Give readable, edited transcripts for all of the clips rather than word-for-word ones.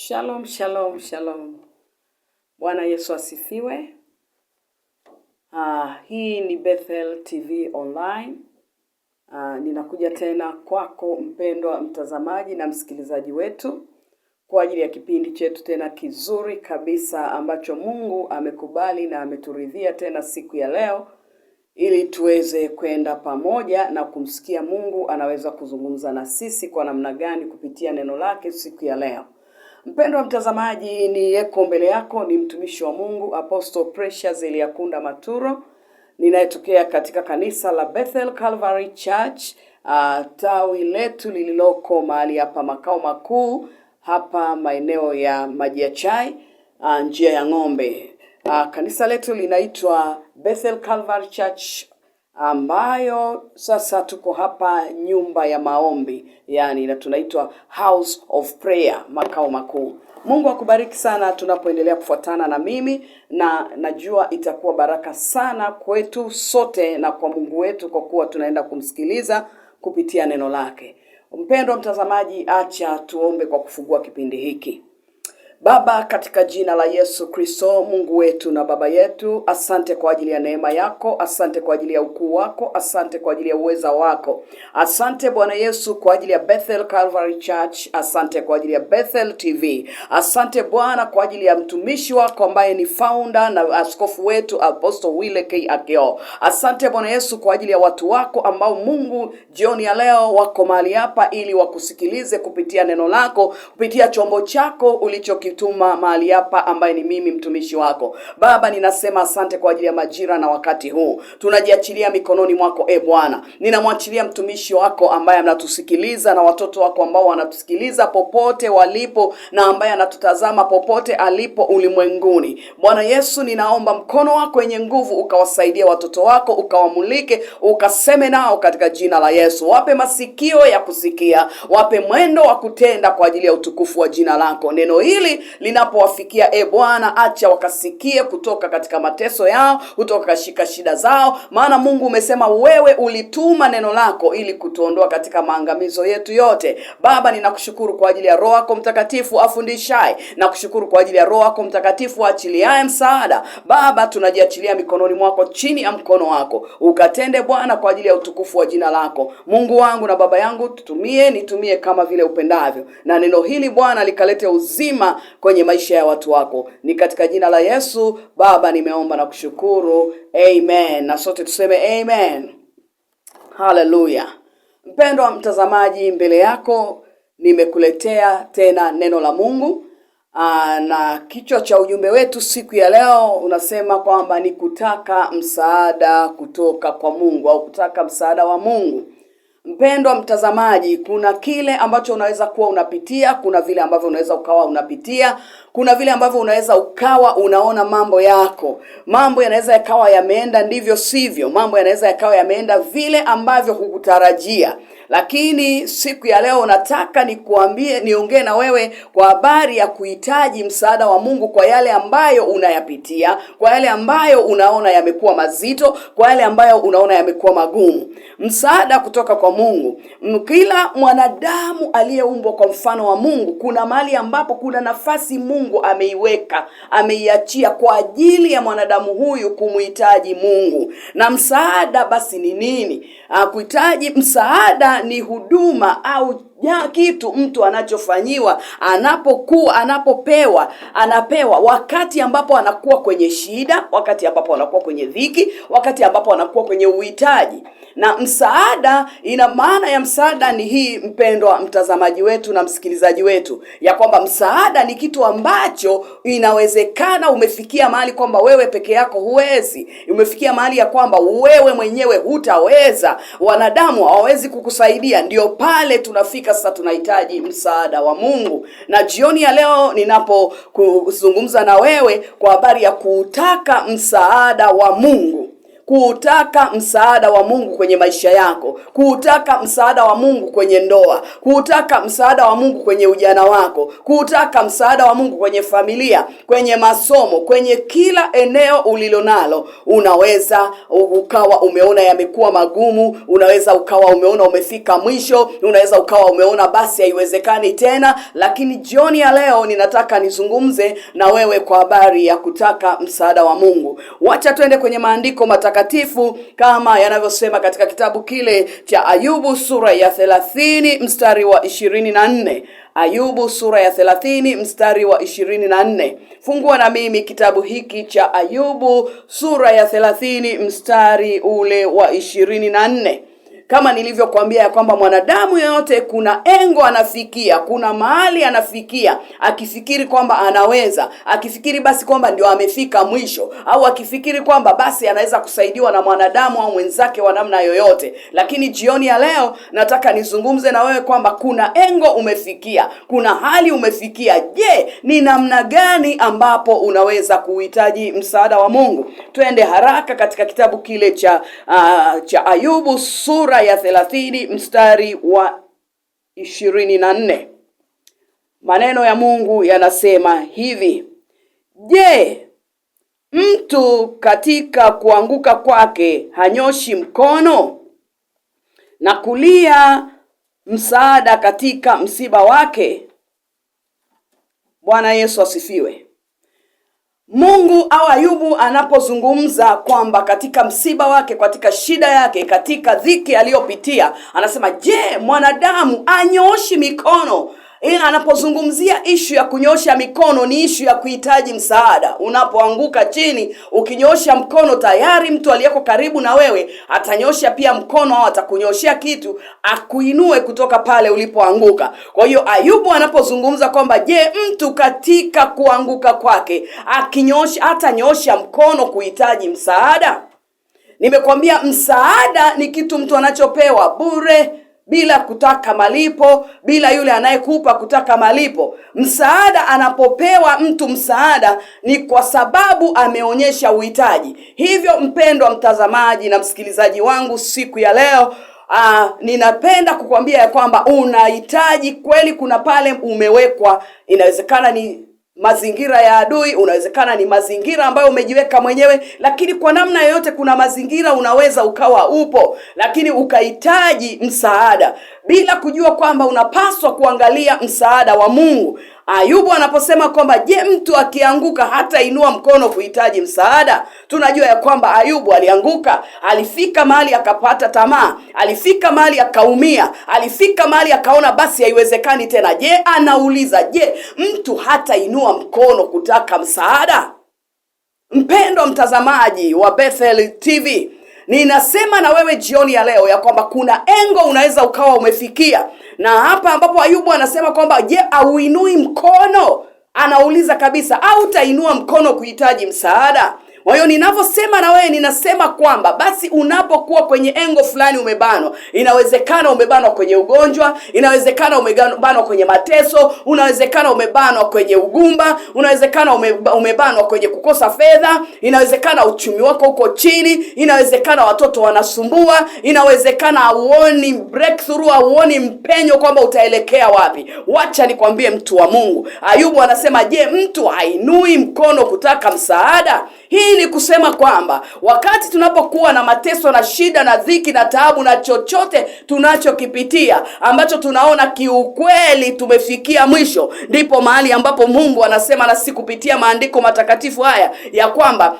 Shalom, shalom, shalom. Bwana Yesu asifiwe. Hii ni Bethel TV Online. Ninakuja tena kwako mpendwa mtazamaji na msikilizaji wetu kwa ajili ya kipindi chetu tena kizuri kabisa ambacho Mungu amekubali na ameturidhia tena siku ya leo ili tuweze kwenda pamoja na kumsikia Mungu anaweza kuzungumza na sisi kwa namna gani kupitia neno lake siku ya leo. Mpendwa mtazamaji, ni yeko mbele yako ni mtumishi wa Mungu Apostle Precious Eliakunda Maturo, ninayetokea katika kanisa la Bethel Calvary Church, tawi letu lililoko mahali hapa makao makuu hapa maeneo ya Maji ya Chai, njia ya Ng'ombe. Kanisa letu linaitwa Bethel Calvary Church, ambayo sasa tuko hapa nyumba ya maombi, yani na tunaitwa House of Prayer, makao makuu. Mungu akubariki sana tunapoendelea kufuatana na mimi, na najua itakuwa baraka sana kwetu sote na kwa Mungu wetu kwa kuwa tunaenda kumsikiliza kupitia neno lake. Mpendwa mtazamaji, acha tuombe kwa kufungua kipindi hiki. Baba, katika jina la Yesu Kristo, Mungu wetu na Baba yetu, asante kwa ajili ya neema yako, asante kwa ajili ya ukuu wako, asante kwa ajili ya uweza wako. Asante Bwana Yesu kwa ajili ya Bethel Calvary Church, asante kwa ajili ya Bethel TV. Asante Bwana kwa ajili ya mtumishi wako ambaye ni founder na askofu wetu Apostle Wile K. Akio. Asante Bwana Yesu kwa ajili ya watu wako ambao Mungu jioni ya leo wako mahali hapa ili wakusikilize kupitia neno lako, kupitia chombo chako ulichokituma mahali hapa ambaye ni mimi mtumishi wako. Baba, ninasema asante kwa ajili ya majira na wakati huu. Tunajiachilia mikononi mwako Bwana. Ninamwachilia mtumishi wako ambaye anatusikiliza na watoto wako ambao wanatusikiliza popote walipo na ambaye anatutazama popote alipo ulimwenguni. Bwana Yesu, ninaomba mkono wako wenye nguvu ukawasaidia watoto wako, ukawamulike, ukaseme nao katika jina la Yesu. Wape masikio ya kusikia, wape mwendo wa kutenda kwa ajili ya utukufu wa jina lako. Neno hili linapowafikia Bwana, acha wakasikie kutoka katika mateso yao, kutoka katika shida zao, maana Mungu umesema wewe ulituma neno lako ili kutuondoa katika maangamizo yetu yote. Baba, ninakushukuru kwa ajili ya Roho yako Mtakatifu afundishaye, na kushukuru kwa ajili ya Roho yako Mtakatifu aachiliaye msaada. Baba, tunajiachilia mikononi mwako, chini ya mkono wako ukatende Bwana kwa ajili ya utukufu wa jina lako. Mungu wangu na Baba yangu, nitumie kama vile upendavyo, na neno hili Bwana likalete uzima kwenye maisha ya watu wako. Ni katika jina la Yesu Baba nimeomba na kushukuru, amen. Na sote tuseme amen. Hallelujah. Mpendwa mtazamaji, mbele yako nimekuletea tena neno la Mungu. Na kichwa cha ujumbe wetu siku ya leo unasema kwamba ni kutaka msaada kutoka kwa Mungu, au kutaka msaada wa Mungu. Mpendwa mtazamaji, kuna kile ambacho unaweza kuwa unapitia, kuna vile ambavyo unaweza ukawa unapitia, kuna vile ambavyo unaweza ukawa unaona mambo yanaweza yakawa yameenda ndivyo sivyo, mambo yanaweza yakawa yameenda vile ambavyo hukutarajia. Lakini siku ya leo nataka niongee na wewe kwa habari ya kuhitaji msaada wa Mungu kwa yale ambayo unayapitia, kwa yale ambayo unaona yamekuwa mazito, kwa yale ambayo unaona yamekuwa magumu. Msaada kutoka kwa Mungu. Kila mwanadamu aliyeumbwa kwa mfano wa Mungu, kuna mahali ambapo kuna nafasi Mungu ameiachia kwa ajili ya mwanadamu huyu kumhitaji Mungu. Na msaada basi ni nini? Kuhitaji msaada ni huduma au kitu mtu anachofanyiwa, anapewa wakati ambapo anakuwa kwenye shida, wakati ambapo anakuwa kwenye dhiki, wakati ambapo anakuwa kwenye uhitaji. Na msaada, ina maana ya msaada ni hii mpendwa mtazamaji wetu na msikilizaji wetu, ya kwamba msaada ni kitu ambacho inawezekana umefikia mahali kwamba wewe peke yako huwezi. Umefikia mahali ya kwamba wewe mwenyewe hutaweza, wanadamu hawawezi kukusaidia. Ndio pale tunafika sasa tunahitaji msaada wa Mungu. Na jioni ya leo ninapozungumza na wewe kwa habari ya kutaka msaada wa Mungu, kuutaka msaada wa Mungu kwenye maisha yako, kuutaka msaada wa Mungu kwenye ndoa, kuutaka msaada wa Mungu kwenye ujana wako, kuutaka msaada wa Mungu kwenye familia, kwenye masomo, kwenye kila eneo ulilonalo. Unaweza ukawa umeona yamekuwa magumu, unaweza ukawa umeona umefika mwisho, unaweza ukawa umeona basi haiwezekani tena, lakini jioni ya leo ninataka nizungumze na wewe kwa habari ya kutaka msaada wa Mungu. Wacha twende kwenye maandiko matakatifu kama yanavyosema katika kitabu kile cha Ayubu sura ya 30 mstari wa 24. Ayubu sura ya 30 mstari wa 24. Fungua na mimi kitabu hiki cha Ayubu sura ya 30 mstari ule wa 24. Kama nilivyokuambia ya kwamba mwanadamu yote kuna engo anafikia, kuna mahali anafikia, akifikiri kwamba anaweza, akifikiri basi kwamba ndio amefika mwisho, au akifikiri kwamba basi anaweza kusaidiwa na mwanadamu au mwenzake wa namna yoyote. Lakini jioni ya leo nataka nizungumze na wewe kwamba kuna engo umefikia, kuna hali umefikia. Je, ni namna gani ambapo unaweza kuhitaji msaada wa Mungu? Twende haraka katika kitabu kile cha Ayubu sura ya 30 mstari wa 24. Maneno ya Mungu yanasema hivi: Je, mtu katika kuanguka kwake hanyoshi mkono na kulia msaada katika msiba wake? Bwana Yesu asifiwe. Mungu au Ayubu anapozungumza kwamba katika msiba wake, katika shida yake, katika dhiki aliyopitia, anasema je, mwanadamu anyoshi mikono? Anapozungumzia ishu ya kunyosha mikono ni ishu ya kuhitaji msaada. Unapoanguka chini, ukinyosha mkono, tayari mtu aliyeko karibu na wewe atanyosha pia mkono au atakunyoshia kitu akuinue kutoka pale ulipoanguka. Kwa hiyo Ayubu anapozungumza kwamba je, mtu katika kuanguka kwake atanyosha mkono kuhitaji msaada? Nimekwambia msaada ni kitu mtu anachopewa bure, bila kutaka malipo, bila yule anayekupa kutaka malipo. Msaada, anapopewa mtu msaada ni kwa sababu ameonyesha uhitaji. Hivyo mpendwa mtazamaji na msikilizaji wangu, siku ya leo ninapenda kukwambia ya kwamba unahitaji kweli. Kuna pale umewekwa, inawezekana ni mazingira ya adui, unawezekana ni mazingira ambayo umejiweka mwenyewe, lakini kwa namna yoyote kuna mazingira unaweza ukawa upo, lakini ukahitaji msaada bila kujua kwamba unapaswa kuangalia msaada wa Mungu. Ayubu anaposema kwamba je, mtu akianguka hata inua mkono kuhitaji msaada? Tunajua ya kwamba Ayubu alianguka, alifika mahali akapata tamaa, alifika mahali akaumia, alifika mahali akaona basi haiwezekani tena. Je, anauliza, je, mtu hata inua mkono kutaka msaada? Mpendwa mtazamaji wa Bethel TV, ninasema na wewe jioni ya leo ya kwamba kuna engo unaweza ukawa umefikia. Na hapa ambapo Ayubu anasema kwamba je, auinui mkono, anauliza kabisa, au utainua mkono kuhitaji msaada? Kwa hiyo ninavyosema na wewe, ninasema kwamba basi unapokuwa kwenye engo fulani umebanwa, inawezekana umebanwa kwenye ugonjwa, inawezekana umebanwa kwenye mateso, unawezekana umebanwa kwenye ugumba, unawezekana umebanwa kwenye kukosa fedha, inawezekana uchumi wako uko chini, inawezekana watoto wanasumbua, inawezekana hauoni breakthrough, hauoni mpenyo kwamba utaelekea wapi. Wacha nikwambie mtu wa Mungu, Ayubu anasema je, mtu hainui mkono kutaka msaada? Hii ni kusema kwamba wakati tunapokuwa na mateso na shida na dhiki na taabu na chochote tunachokipitia ambacho tunaona kiukweli tumefikia mwisho, ndipo mahali ambapo Mungu anasema na sisi kupitia maandiko matakatifu haya ya kwamba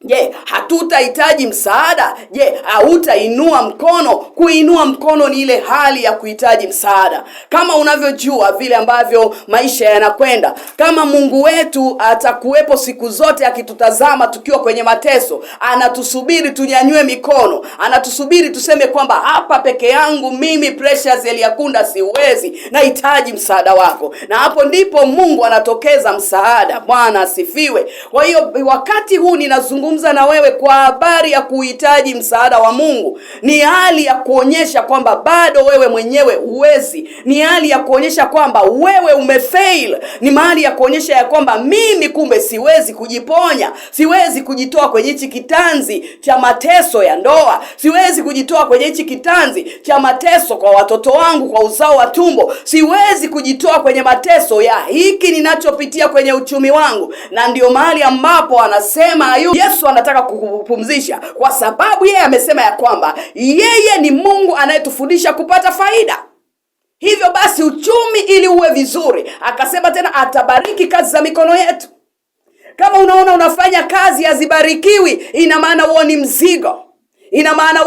je, hatutahitaji msaada? Je, hautainua mkono? Kuinua mkono ni ile hali ya kuhitaji msaada. Kama unavyojua vile ambavyo maisha yanakwenda, kama Mungu wetu atakuwepo siku zote akitutazama tukiwa kwenye mateso, anatusubiri tunyanyue mikono, anatusubiri tuseme kwamba hapa peke yangu mimi Precious Eliakunda siwezi, nahitaji msaada wako. Na hapo ndipo Mungu anatokeza msaada. Bwana asifiwe. Kwa hiyo wakati huu ninazungumza ninapozungumza na wewe kwa habari ya kuhitaji msaada wa Mungu, ni hali ya kuonyesha kwamba bado wewe mwenyewe huwezi. Ni hali ya kuonyesha kwamba wewe umefail. Ni mahali ya kuonyesha ya kwamba mimi kumbe siwezi kujiponya. Siwezi kujitoa kwenye hichi kitanzi cha mateso ya ndoa. Siwezi kujitoa kwenye hichi kitanzi cha mateso kwa watoto wangu, kwa uzao wa tumbo. Siwezi kujitoa kwenye mateso ya hiki ninachopitia kwenye uchumi wangu. Na ndio mahali ambapo anasema Ayubu, Yesu anataka kukupumzisha, kwa sababu yeye amesema ya kwamba yeye ni Mungu anayetufundisha kupata faida. Hivyo basi uchumi ili uwe vizuri, akasema tena atabariki kazi za mikono yetu. Kama unaona unafanya kazi hazibarikiwi, ina maana huo ni mzigo. Ina maana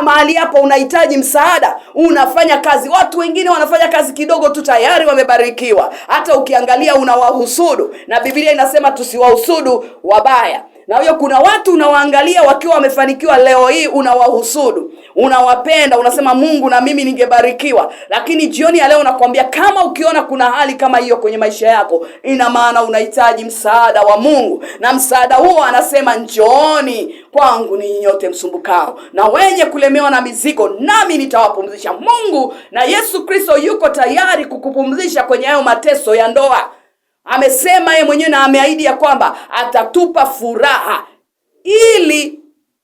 mahali hapo unahitaji msaada. Unafanya kazi, watu wengine wanafanya kazi kidogo tu tayari wamebarikiwa. Hata ukiangalia unawahusudu, na Biblia inasema tusiwahusudu wabaya. Na hiyo kuna watu unawaangalia wakiwa wamefanikiwa leo hii, unawahusudu, unawapenda, unasema Mungu na mimi ningebarikiwa. Lakini jioni ya leo nakwambia, kama ukiona kuna hali kama hiyo kwenye maisha yako, ina maana unahitaji msaada wa Mungu. Na msaada huo anasema, njooni kwangu ninyi nyote msumbukao na wenye kulemewa na mizigo, nami nitawapumzisha. Mungu na Yesu Kristo yuko tayari kukupumzisha kwenye hayo mateso ya ndoa. Amesema yeye mwenyewe na ameahidi ya kwamba atatupa furaha, ili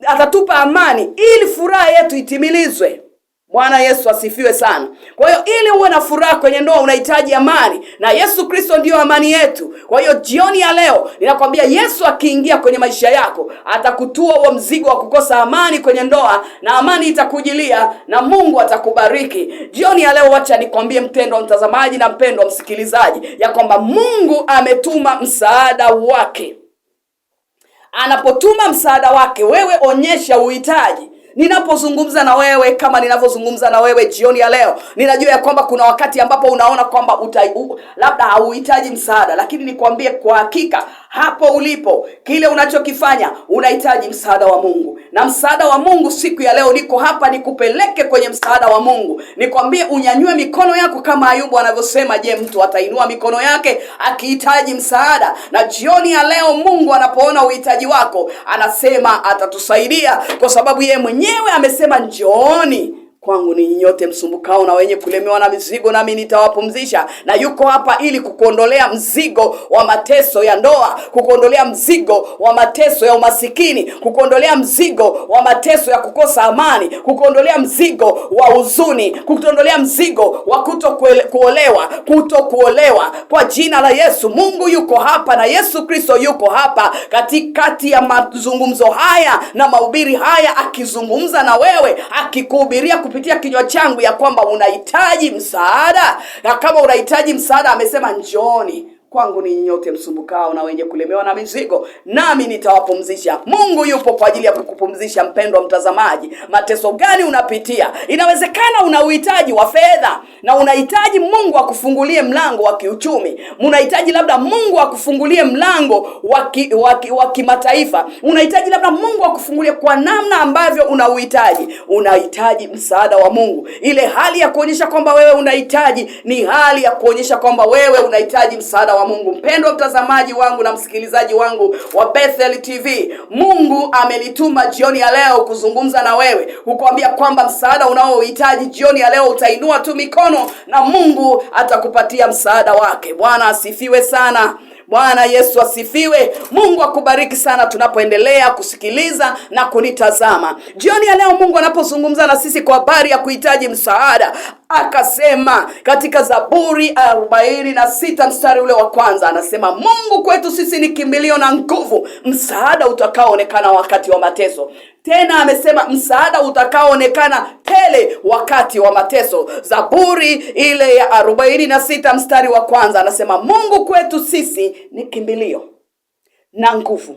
atatupa amani, ili furaha yetu itimilizwe. Bwana Yesu asifiwe sana. Kwa hiyo ili uwe na furaha kwenye ndoa unahitaji amani, na Yesu Kristo ndio amani yetu. Kwa hiyo jioni ya leo ninakwambia, Yesu akiingia kwenye maisha yako atakutua huo mzigo wa kukosa amani kwenye ndoa, na amani itakujilia na Mungu atakubariki. Jioni ya leo wacha nikwambie mpendwa mtazamaji na mpendwa msikilizaji, ya kwamba Mungu ametuma msaada wake. Anapotuma msaada wake, wewe onyesha uhitaji. Ninapozungumza na wewe kama ninavyozungumza na wewe jioni ya leo, ninajua ya kwamba kuna wakati ambapo unaona kwamba labda hauhitaji msaada, lakini nikwambie kwa hakika hapo ulipo, kile unachokifanya unahitaji msaada wa Mungu. Na msaada wa Mungu siku ya leo niko hapa nikupeleke kwenye msaada wa Mungu. Nikwambie unyanyue mikono yako kama Ayubu anavyosema, je, mtu atainua mikono yake akihitaji msaada? Na jioni ya leo Mungu anapoona uhitaji wako, anasema atatusaidia, kwa sababu yeye mwenyewe amesema, njooni kwangu ninyi nyote msumbukao na wenye kulemewa na mizigo, nami nitawapumzisha. Na yuko hapa ili kukuondolea mzigo wa mateso ya ndoa, kukuondolea mzigo wa mateso ya umasikini, kukuondolea mzigo wa mateso ya kukosa amani, kukuondolea mzigo wa huzuni, kukuondolea mzigo wa kutokuolewa kwa jina la Yesu. Mungu yuko hapa na Yesu Kristo yuko hapa katikati ya mazungumzo haya na mahubiri haya, akizungumza na wewe, akikuhubiria kupitia kinywa changu ya kwamba unahitaji msaada. Na kama unahitaji msaada, amesema njooni kwangu ninyi nyote msumbukao na wenye kulemewa na mizigo, nami nitawapumzisha. Mungu yupo kwa ajili ya kukupumzisha. Mpendwa mtazamaji, mateso gani unapitia? Inawezekana una uhitaji wa fedha na unahitaji Mungu akufungulie mlango wa kiuchumi. Unahitaji labda Mungu akufungulie mlango wa kimataifa. Unahitaji labda Mungu akufungulie kwa namna ambavyo unahitaji msaada wa Mungu. Ile hali ya kuonyesha kwamba wewe unahitaji ni hali ya kuonyesha kwamba wewe unahitaji msaada wa Mungu. Mpendwa mtazamaji wangu na msikilizaji wangu wa Bethel TV, Mungu amelituma jioni ya leo kuzungumza na wewe, kukuambia kwamba msaada unaohitaji jioni ya leo, utainua tu mikono na Mungu atakupatia msaada wake. Bwana asifiwe sana. Bwana Yesu asifiwe. Mungu akubariki sana tunapoendelea kusikiliza na kunitazama. Jioni ya leo Mungu anapozungumza na sisi kwa habari ya kuhitaji msaada, akasema katika Zaburi 46 mstari ule wa kwanza, anasema Mungu kwetu sisi ni kimbilio na nguvu, msaada utakaoonekana wakati wa mateso. Tena amesema msaada utakaoonekana tele wakati wa mateso. Zaburi ile ya 46 mstari wa kwanza anasema Mungu kwetu sisi ni kimbilio na nguvu,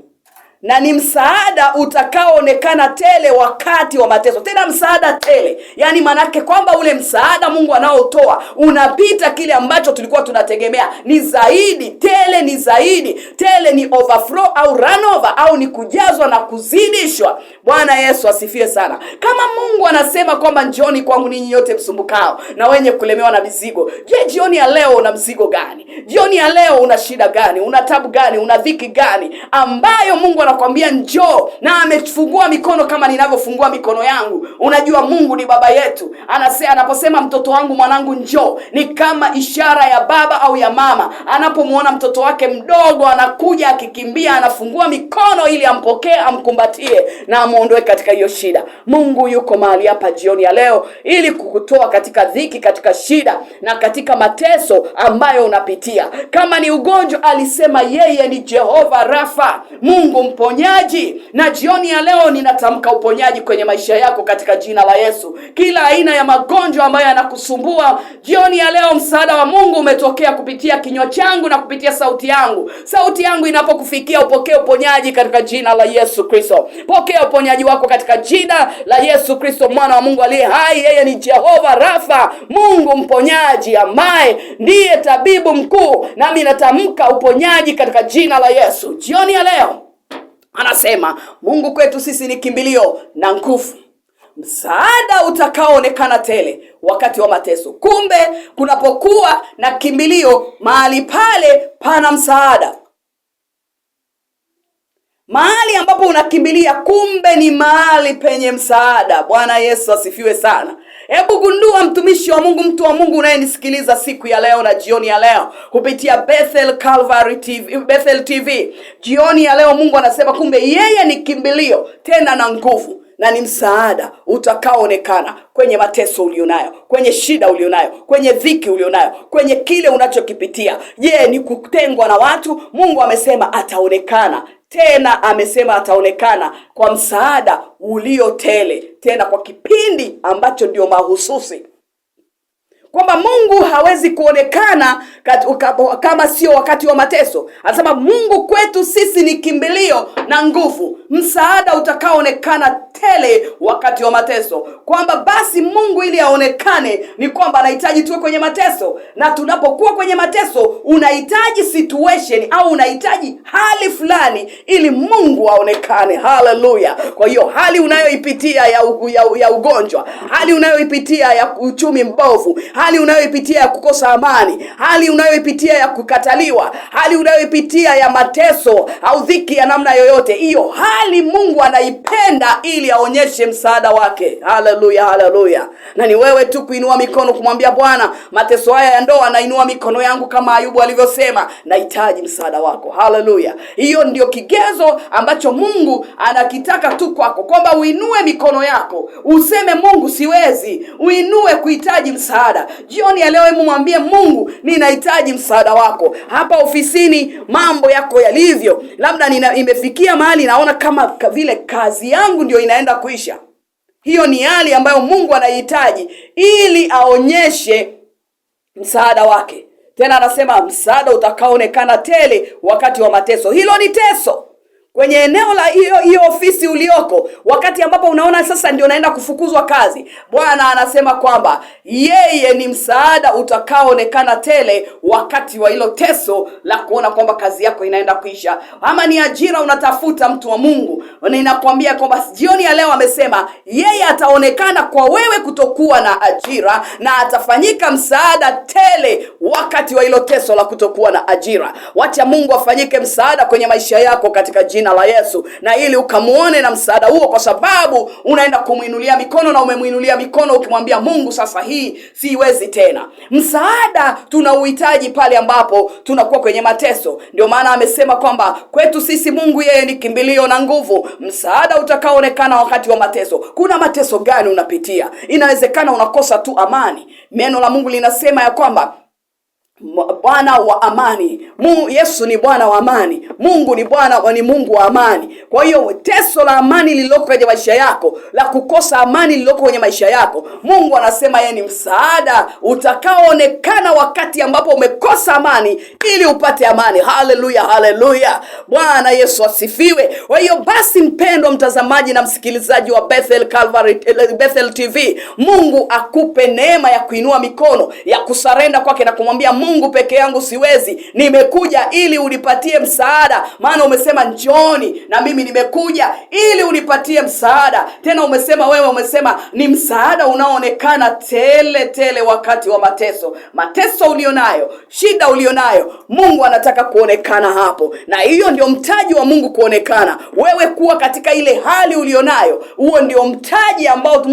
na ni msaada utakaoonekana tele wakati wa mateso. Tena msaada tele, yani manake kwamba ule msaada Mungu anaotoa unapita kile ambacho tulikuwa tunategemea. Ni zaidi, tele ni zaidi. Tele ni overflow au run over, au ni kujazwa na kuzidishwa. Bwana Yesu asifiwe sana. Kama Mungu anasema kwamba njooni kwangu ninyi nyote msumbukao na wenye kulemewa na mizigo, je, jioni ya leo una mzigo gani? Jioni ya leo una shida gani? Una tabu gani? Una dhiki gani ambayo Mungu anakuambia njoo, na amefungua mikono kama ninavyofungua mikono yangu. Unajua Mungu ni baba yetu. Anaposema mtoto wangu, mwanangu njoo, ni kama ishara ya baba au ya mama anapomuona mtoto wake mdogo anakuja akikimbia, anafungua mikono ili ampokee, amkumbatie na amuondoe katika hiyo shida. Mungu yuko mahali hapa jioni ya leo ili kukutoa katika dhiki, katika shida na katika mateso ambayo unapitia. Kama ni ugonjwa, alisema yeye ni Jehova Rafa, Mungu mponyaji. Na jioni ya leo ninatamka uponyaji kwenye maisha yako katika jina la Yesu. Kila aina ya magonjwa ambayo yanakusumbua, jioni ya leo msaada wa Mungu umetokea kupitia kinywa changu na kupitia sauti yangu. Sauti yangu inapokufikia, upokee uponyaji katika jina la Yesu Kristo. Pokea uponyaji wako katika jina la Yesu Kristo, mwana wa Mungu aliye hai. Yeye ni Jehova Rafa, Mungu mponyaji, ambaye ndiye tabibu mkuu. Nami natamka uponyaji katika jina la Yesu. Jioni ya leo anasema Mungu kwetu sisi ni kimbilio na nguvu, msaada utakaoonekana tele wakati wa mateso. Kumbe kunapokuwa na kimbilio, mahali pale pana msaada. Mahali ambapo unakimbilia, kumbe ni mahali penye msaada. Bwana Yesu asifiwe sana. Hebu gundua, mtumishi wa Mungu, mtu wa Mungu unayenisikiliza siku ya leo na jioni ya leo kupitia Bethel Calvary TV, Bethel TV. Jioni ya leo Mungu anasema kumbe yeye ni kimbilio tena na nguvu, na ni msaada utakaoonekana kwenye mateso ulionayo, kwenye shida ulionayo, kwenye dhiki ulionayo, kwenye kile unachokipitia. Je, ni kutengwa na watu? Mungu amesema ataonekana. Tena amesema ataonekana kwa msaada ulio tele, tena kwa kipindi ambacho ndio mahususi. Kwamba Mungu hawezi kuonekana kama sio wakati wa mateso. Anasema Mungu kwetu sisi ni kimbilio na nguvu, msaada utakaoonekana tele wakati wa mateso. Kwamba basi Mungu ili aonekane ni kwamba anahitaji tuwe kwenye mateso, na tunapokuwa kwenye mateso unahitaji situation au unahitaji hali fulani ili Mungu aonekane. Haleluya. Kwa hiyo hali unayoipitia ya ugonjwa, hali unayoipitia ya uchumi mbovu, hali unayoipitia ya kukosa amani, hali unayoipitia ya kukataliwa, hali unayoipitia ya mateso au dhiki ya namna yoyote, hiyo hali Mungu anaipenda ili aonyeshe msaada wake. Haleluya, haleluya. Na ni wewe tu kuinua mikono kumwambia Bwana, mateso haya ya ndoa, nainua mikono yangu kama Ayubu alivyosema, nahitaji msaada wako. Haleluya. Hiyo ndio kigezo ambacho Mungu anakitaka tu kwako, kwamba uinue mikono yako useme Mungu siwezi, uinue kuhitaji msaada. Jioni ya leo mwambie Mungu, ninahitaji msaada wako. Hapa ofisini mambo yako yalivyo, labda imefikia mahali naona kama vile kazi yangu ndio inaenda kuisha. Hiyo ni hali ambayo Mungu anahitaji ili aonyeshe msaada wake. Tena anasema msaada utakaoonekana tele wakati wa mateso. Hilo ni teso kwenye eneo la hiyo ofisi ulioko, wakati ambapo unaona sasa ndio naenda kufukuzwa kazi. Bwana anasema kwamba yeye ni msaada utakaoonekana tele wakati wa hilo teso la kuona kwamba kazi yako inaenda kuisha. Ama ni ajira unatafuta, mtu wa Mungu, ninakwambia kwamba jioni ya leo amesema yeye ataonekana kwa wewe kutokuwa na ajira, na atafanyika msaada tele wakati wa hilo teso la kutokuwa na ajira. Wacha Mungu afanyike msaada kwenye maisha yako katika jina la Yesu, na ili ukamuone na msaada huo, kwa sababu unaenda kumuinulia mikono, na umemuinulia mikono ukimwambia Mungu, sasa hii siwezi tena. Msaada tunauhitaji pale ambapo tunakuwa kwenye mateso. Ndio maana amesema kwamba kwetu sisi Mungu yeye ni kimbilio na nguvu, msaada utakaoonekana wakati wa mateso. Kuna mateso gani unapitia? Inawezekana unakosa tu amani. Neno la Mungu linasema ya kwamba Bwana wa amani, Yesu ni Bwana wa amani, Mungu ni Mungu wa amani. Kwa hiyo teso la amani lililoko kwenye maisha yako, la kukosa amani lililoko kwenye maisha yako, Mungu anasema yeye ni msaada utakaoonekana wakati ambapo umekosa amani ili upate amani. Haleluya, haleluya. Bwana Yesu asifiwe. Kwa hiyo basi, mpendwa mtazamaji na msikilizaji wa Bethel Calvary, Bethel TV, Mungu akupe neema ya kuinua mikono, ya kusarenda kwake na kumwambia Mungu, Mungu peke yangu siwezi, nimekuja ili unipatie msaada, maana umesema njooni, na mimi nimekuja ili unipatie msaada. Tena umesema ni msaada unaoonekana tele tele wakati wa mateso ulionayo, shida ulionayo, Mungu anataka kuonekana hapo. Na hiyo ndio mtaji wa Mungu kuonekana, wewe kuwa katika ile hali ulionayo. Huo ndio mtaji ambao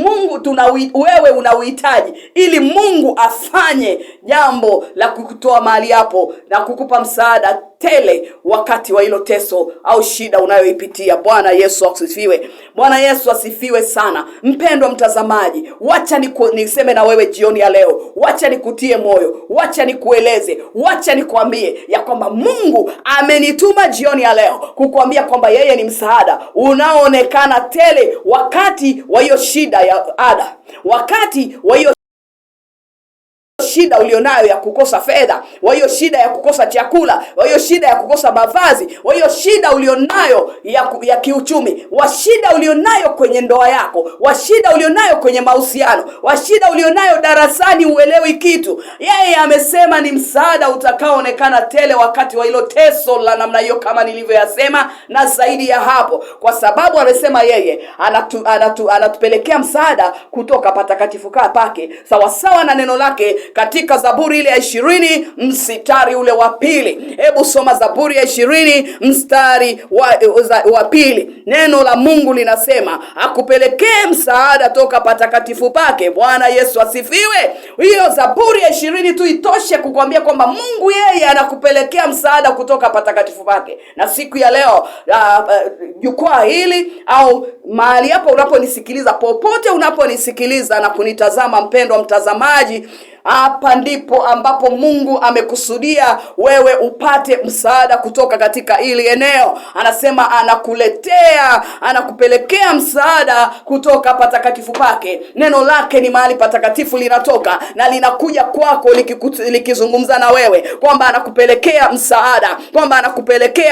wewe unauhitaji, ili Mungu afanye jambo la kukutoa mahali hapo na kukupa msaada tele wakati wa hilo teso au shida unayoipitia. Bwana Yesu asifiwe. Bwana Yesu asifiwe sana. Mpendwa mtazamaji, wacha niseme na wewe jioni ya leo, wacha nikutie moyo, wacha nikueleze, wacha nikwambie ya kwamba Mungu amenituma jioni ya leo kukuambia kwamba yeye ni msaada unaoonekana tele wakati wa hiyo shida ya ada, wakati wa hiyo shida ulionayo ya kukosa fedha, wa hiyo shida ya kukosa chakula, wa hiyo shida ya kukosa mavazi, wa hiyo shida ulionayo ya kiuchumi, wa shida ulionayo kwenye ndoa yako, wa shida ulionayo kwenye mahusiano, wa shida ulionayo darasani uelewi kitu. Yeye amesema ni msaada utakaoonekana tele wakati wa hilo teso la namna hiyo, kama nilivyoyasema, na zaidi ya hapo, kwa sababu amesema yeye anatupelekea msaada kutoka patakatifu pake, sawa sawa na neno lake katika Zaburi ile ya 20 mstari ule wa 2. Hebu soma Zaburi ya 20 mstari wa 2. Neno la Mungu linasema akupelekee msaada toka patakatifu pake. Bwana Yesu asifiwe. Hiyo Zaburi ya 20 tu itoshe kukwambia kwamba Mungu yeye anakupelekea msaada kutoka patakatifu pake. Na siku ya leo jukwaa hili au mahali hapo unaponisikiliza, popote unaponisikiliza na kunitazama, mpendwa mtazamaji, hapa ndipo ambapo Mungu amekusudia wewe upate msaada kutoka katika ili eneo. Anasema anakupelekea msaada kutoka patakatifu pake. Neno lake ni mahali patakatifu linatoka na linakuja kwako likizungumza na wewe kwamba anakupelekea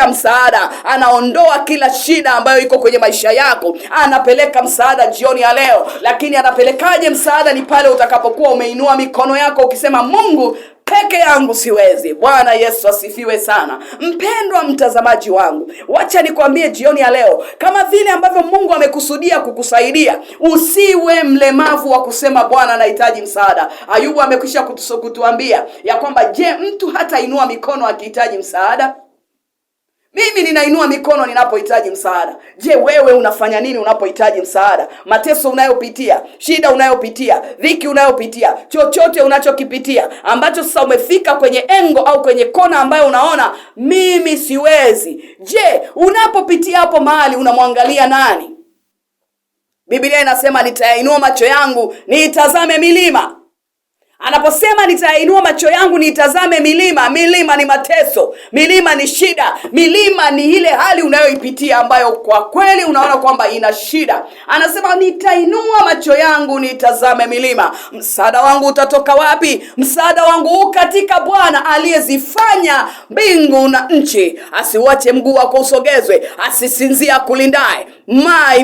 msaada, anaondoa kila shida ambayo iko kwenye maisha yako. Anapeleka msaada jioni ya leo. Lakini anapelekaje msaada? Ni pale utakapokuwa umeinua mikono yako ukisema, Mungu peke yangu siwezi. Bwana Yesu asifiwe sana. Mpendwa mtazamaji wangu, wacha nikwambie jioni ya leo, kama vile ambavyo Mungu amekusudia kukusaidia, usiwe mlemavu wa kusema Bwana nahitaji msaada. Ayubu amekwisha kutuambia ya kwamba, je, mtu hata inua mikono akihitaji msaada? Mimi ninainua mikono ninapohitaji msaada. Je, wewe unafanya nini unapohitaji msaada? Mateso unayopitia, shida unayopitia, dhiki unayopitia, chochote unachokipitia ambacho sasa umefika kwenye engo au kwenye kona ambayo unaona mimi siwezi. Je, unapopitia hapo mahali unamwangalia nani? Biblia inasema nitainua macho yangu niitazame milima. Anaposema nitainua macho yangu niitazame milima, milima ni mateso, milima ni shida, milima ni ile hali unayoipitia ambayo kwa kweli unaona kwamba ina shida. Anasema nitainua macho yangu niitazame milima. Msaada wangu utatoka wapi? Msaada wangu katika Bwana aliyezifanya mbingu na nchi. Asiwache mguu wako usogezwe, asisinzia kulindaye. My.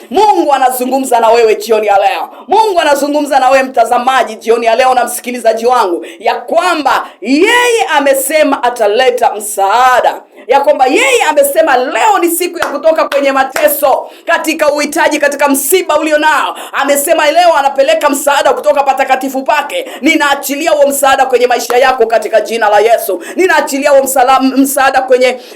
Mungu anazungumza na wewe jioni ya leo. Mungu anazungumza na wewe mtazamaji jioni ya leo na msikilizaji wangu, ya kwamba yeye amesema ataleta msaada, ya kwamba yeye amesema leo ni siku ya kutoka kwenye mateso, katika uhitaji, katika msiba ulionao. Amesema leo anapeleka msaada kutoka patakatifu pake. Ninaachilia huo msaada kwenye maisha yako katika jina la Yesu. Ninaachilia huo msaada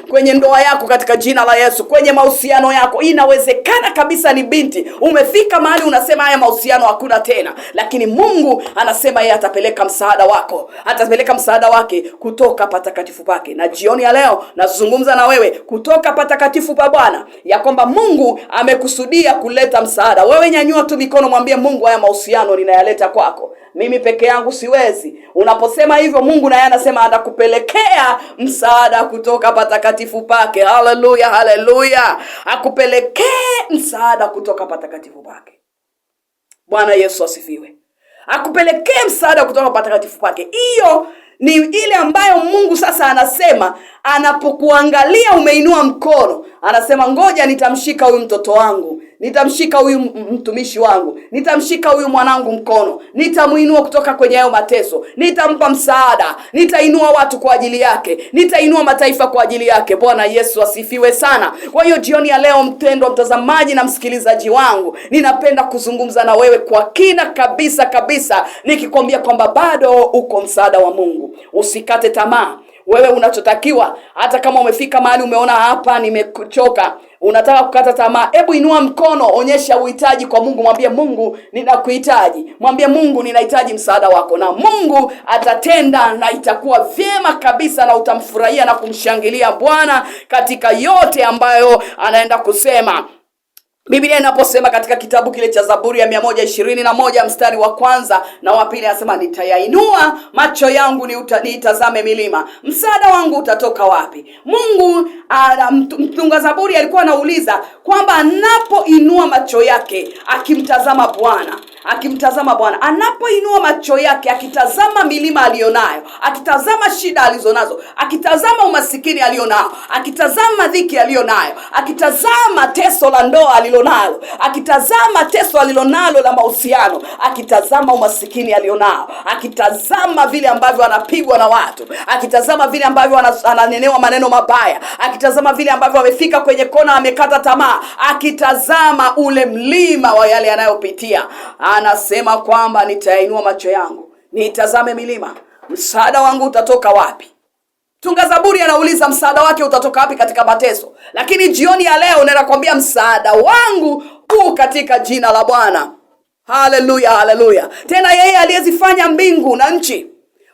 kwenye ndoa yako katika jina la Yesu, kwenye mahusiano yako. Inawezekana kabisa ni binti, umefika mahali unasema haya mahusiano hakuna tena, lakini Mungu anasema yeye atapeleka msaada wako, atapeleka msaada wake kutoka patakatifu pake. Na jioni ya leo nazungumza na wewe kutoka patakatifu pa Bwana, ya kwamba Mungu amekusudia kuleta msaada. Wewe nyanyua tu mikono, mwambie Mungu, haya mahusiano ninayaleta kwako, mimi peke yangu siwezi. Unaposema hivyo, Mungu naye anasema atakupelekea msaada kutoka patakatifu pake. Haleluya, haleluya. Akupelekee msaada kutoka patakatifu pake. Bwana Yesu asifiwe. Akupelekee msaada kutoka patakatifu pake. Hiyo ni ile ambayo Mungu sasa anasema anapokuangalia umeinua mkono, anasema ngoja nitamshika huyu mtoto wangu nitamshika huyu mtumishi wangu, nitamshika huyu mwanangu mkono, nitamuinua kutoka kwenye hayo mateso, nitampa msaada, nitainua watu kwa ajili yake, nitainua mataifa kwa ajili yake. Bwana Yesu asifiwe sana. Kwa hiyo jioni ya leo, mpendwa mtazamaji na msikilizaji wangu, ninapenda kuzungumza na wewe kwa kina kabisa kabisa, nikikwambia kwamba bado uko msaada wa Mungu. Usikate tamaa. Wewe unachotakiwa, hata kama umefika mahali umeona hapa nimechoka, unataka kukata tamaa, hebu inua mkono, onyesha uhitaji kwa Mungu, mwambie Mungu ninakuhitaji, mwambie Mungu ninahitaji msaada wako, na Mungu atatenda na itakuwa vyema kabisa, na utamfurahia na kumshangilia Bwana katika yote ambayo anaenda kusema. Biblia inaposema katika kitabu kile cha Zaburi ya 121 mstari wa kwanza na wa pili, anasema nitayainua macho yangu niitazame milima, msaada wangu utatoka wapi? Mungu, mtunga Zaburi alikuwa anauliza kwamba anapoinua macho yake akimtazama Bwana, anapoinua macho yake akitazama milima alionayo, akitazama shida alizonazo, akitazama umasikini alionao, akitazama dhiki alionayo, akitazama teso la ndoa alilonalo, akitazama teso alilonalo la mahusiano, akitazama umasikini alionao, akitazama vile ambavyo anapigwa na watu, akitazama vile ambavyo ananenewa maneno mabaya, akitazama vile ambavyo amefika kwenye kona amekata tamaa, akitazama ule mlima wa yale anayopitia, anasema kwamba nitainua macho yangu niitazame milima, msaada wangu utatoka wapi? Mtunga Zaburi anauliza msaada wake utatoka wapi katika mateso. Lakini jioni ya leo ninakwambia msaada wangu katika jina la Bwana. Haleluya, haleluya. Tena yeye aliyezifanya mbingu na nchi.